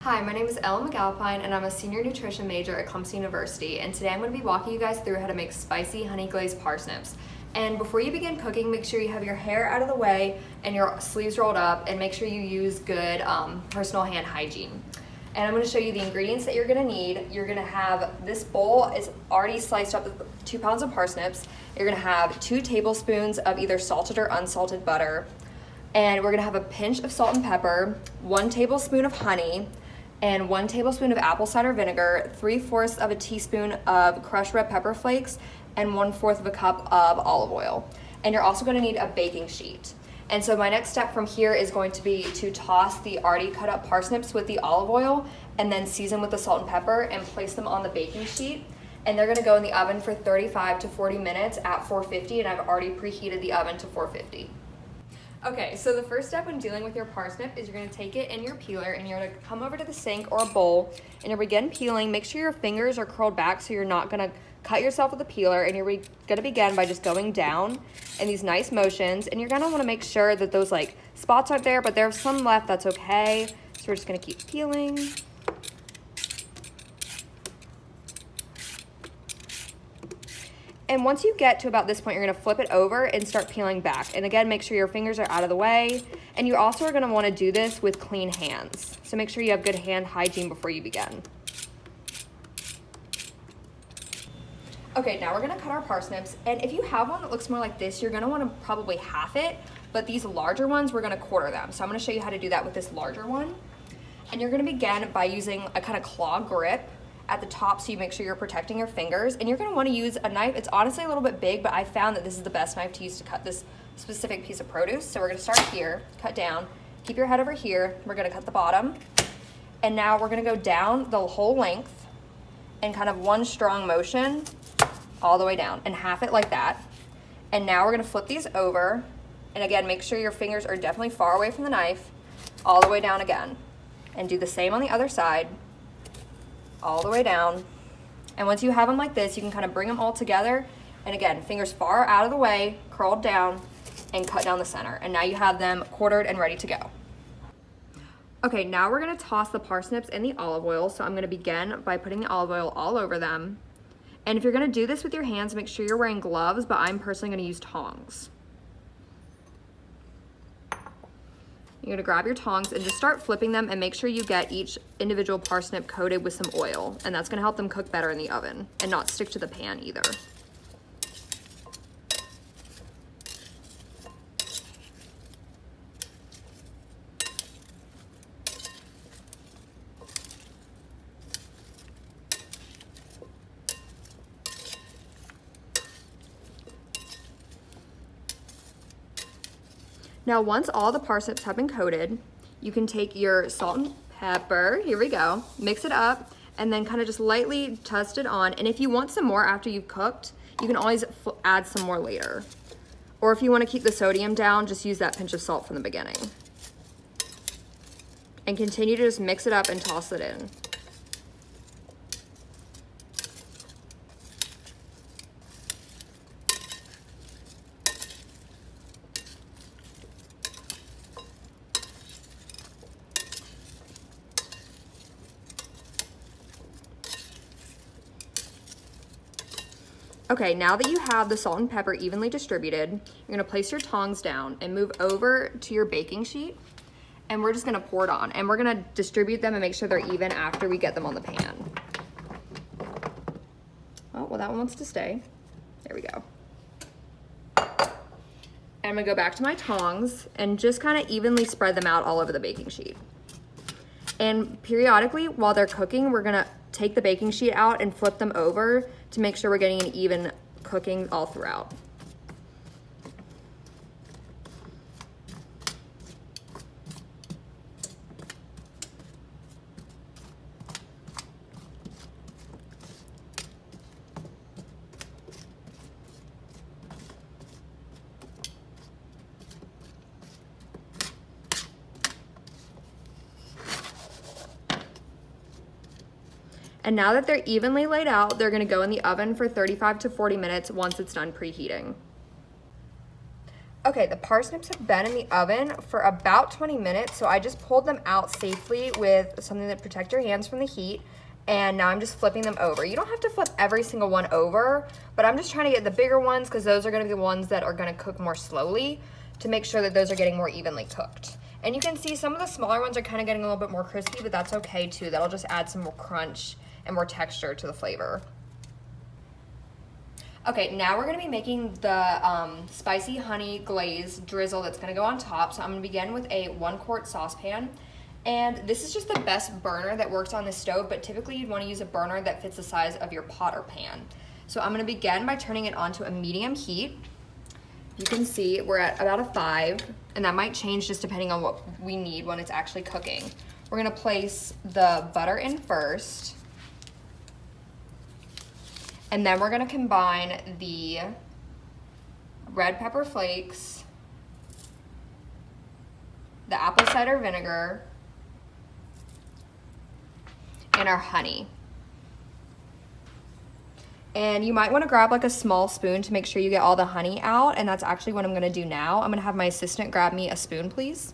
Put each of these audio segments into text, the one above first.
Hi, my name is Ella McAlpine and I'm a senior nutrition major at Clemson University, and today I'm going to be walking you guys through how to make spicy honey glazed parsnips. And before you begin cooking, make sure you have your hair out of the way and your sleeves rolled up, and make sure you use good personal hand hygiene. And I'm going to show you the ingredients that you're going to need. You're going to have, this bowl is already sliced up with 2 pounds of parsnips. You're going to have 2 tablespoons of either salted or unsalted butter. And we're going to have a pinch of salt and pepper, 1 tablespoon of honey, and 1 tablespoon of apple cider vinegar, 3/4 of a teaspoon of crushed red pepper flakes, and 1/4 of a cup of olive oil. And you're also going to need a baking sheet. And so my next step from here is going to be to toss the already cut up parsnips with the olive oil and then season with the salt and pepper and place them on the baking sheet. And they're going to go in the oven for 35 to 40 minutes at 450, and I've already preheated the oven to 450. Okay, so the first step when dealing with your parsnip is you're going to take it in your peeler and you're going to come over to the sink or a bowl and you'll begin peeling. Make sure your fingers are curled back so you're not going to cut yourself with the peeler, and you're going to begin by just going down in these nice motions, and you're going to want to make sure that those spots aren't there, but there's some left. That's okay. So we're just going to keep peeling. And once you get to about this point, you're going to flip it over and start peeling back. And again, make sure your fingers are out of the way. And you also are going to want to do this with clean hands. So make sure you have good hand hygiene before you begin. Okay, now we're going to cut our parsnips. And if you have one that looks more like this, you're going to want to probably half it. But these larger ones, we're going to quarter them. So I'm going to show you how to do that with this larger one. And you're going to begin by using a kind of claw grip at the top so you make sure you're protecting your fingers. And you're going to want to use a knife. It's honestly a little bit big, but I found that this is the best knife to use to cut this specific piece of produce. So we're going to start here, cut down, keep your head over here. We're going to cut the bottom. And now we're going to go down the whole length in kind of one strong motion all the way down and half it like that. And now we're going to flip these over. And again, make sure your fingers are definitely far away from the knife, all the way down again. And do the same on the other side, all the way down. And once you have them like this, you can kind of bring them all together. And again, fingers far out of the way, curled down, and cut down the center. And now you have them quartered and ready to go. Okay, now we're gonna toss the parsnips in the olive oil. So I'm gonna begin by putting the olive oil all over them. And if you're gonna do this with your hands, make sure you're wearing gloves, but I'm personally gonna use tongs. You're gonna grab your tongs and just start flipping them, and make sure you get each individual parsnip coated with some oil, and that's gonna help them cook better in the oven and not stick to the pan either. Now, once all the parsnips have been coated, you can take your salt and pepper, here we go, mix it up, and then kind of just lightly toast it on. And if you want some more after you've cooked, you can always add some more later. Or if you want to keep the sodium down, just use that pinch of salt from the beginning. And continue to just mix it up and toss it in. Okay, now that you have the salt and pepper evenly distributed, you're gonna place your tongs down and move over to your baking sheet, and we're just gonna pour it on, and we're gonna distribute them and make sure they're even after we get them on the pan. Oh, well, that one wants to stay. There we go. And I'm gonna go back to my tongs and just kind of evenly spread them out all over the baking sheet. And periodically, while they're cooking, we're gonna take the baking sheet out and flip them over to make sure we're getting an even cooking all throughout. And now that they're evenly laid out, they're gonna go in the oven for 35 to 40 minutes once it's done preheating. Okay, the parsnips have been in the oven for about 20 minutes, so I just pulled them out safely with something that protects your hands from the heat, and now I'm just flipping them over. You don't have to flip every single one over, but I'm just trying to get the bigger ones because those are gonna be the ones that are gonna cook more slowly to make sure that those are getting more evenly cooked. And you can see some of the smaller ones are kind of getting a little bit more crispy, but that's okay too. That'll just add some more crunch and more texture to the flavor. Okay, now we're gonna be making the spicy honey glaze drizzle that's gonna go on top. So I'm gonna begin with a 1 quart saucepan. And this is just the best burner that works on this stove, but typically you'd wanna use a burner that fits the size of your pot or pan. So I'm gonna begin by turning it onto a medium heat. You can see we're at about a 5, and that might change just depending on what we need when it's actually cooking. We're gonna place the butter in first. And then we're gonna combine the red pepper flakes, the apple cider vinegar, and our honey. And you might wanna grab like a small spoon to make sure you get all the honey out, and that's actually what I'm gonna do now. I'm gonna have my assistant grab me a spoon, please.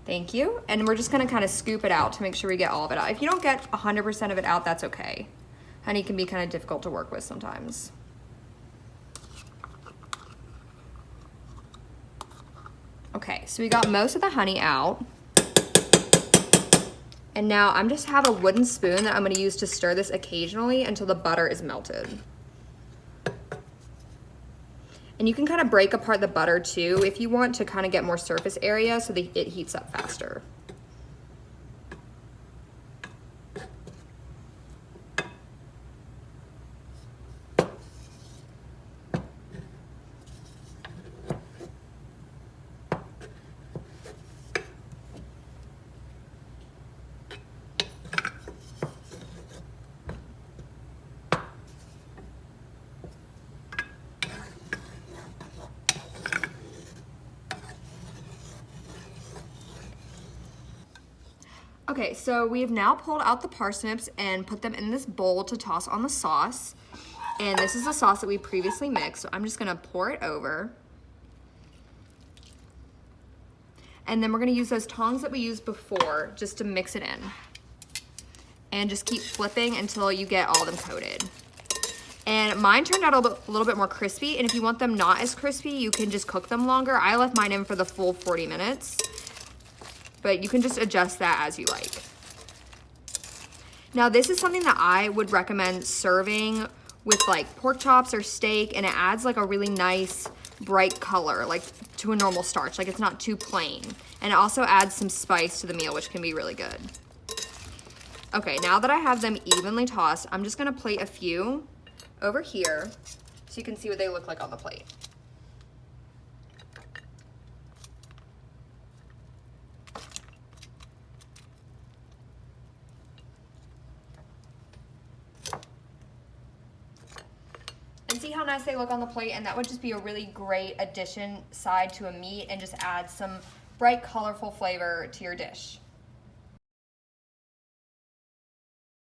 Thank you. And we're just gonna kind of scoop it out to make sure we get all of it out. If you don't get 100% of it out, that's okay. Honey can be kind of difficult to work with sometimes. Okay, so we got most of the honey out. And now I'm just have a wooden spoon that I'm gonna use to stir this occasionally until the butter is melted. And you can kind of break apart the butter too if you want to kind of get more surface area so that it heats up faster. Okay, so we've now pulled out the parsnips and put them in this bowl to toss on the sauce. And this is the sauce that we previously mixed, so I'm just gonna pour it over. And then we're gonna use those tongs that we used before just to mix it in. And just keep flipping until you get all of them coated. And mine turned out a little bit more crispy, and if you want them not as crispy, you can just cook them longer. I left mine in for the full 40 minutes. But you can just adjust that as you like. Now this is something that I would recommend serving with like pork chops or steak, and it adds like a really nice bright color, like to a normal starch, like it's not too plain. And it also adds some spice to the meal, which can be really good. Okay, now that I have them evenly tossed, I'm just gonna plate a few over here so you can see what they look like on the plate. And see how nice they look on the plate, and that would just be a really great addition side to a meat and just add some bright, colorful flavor to your dish.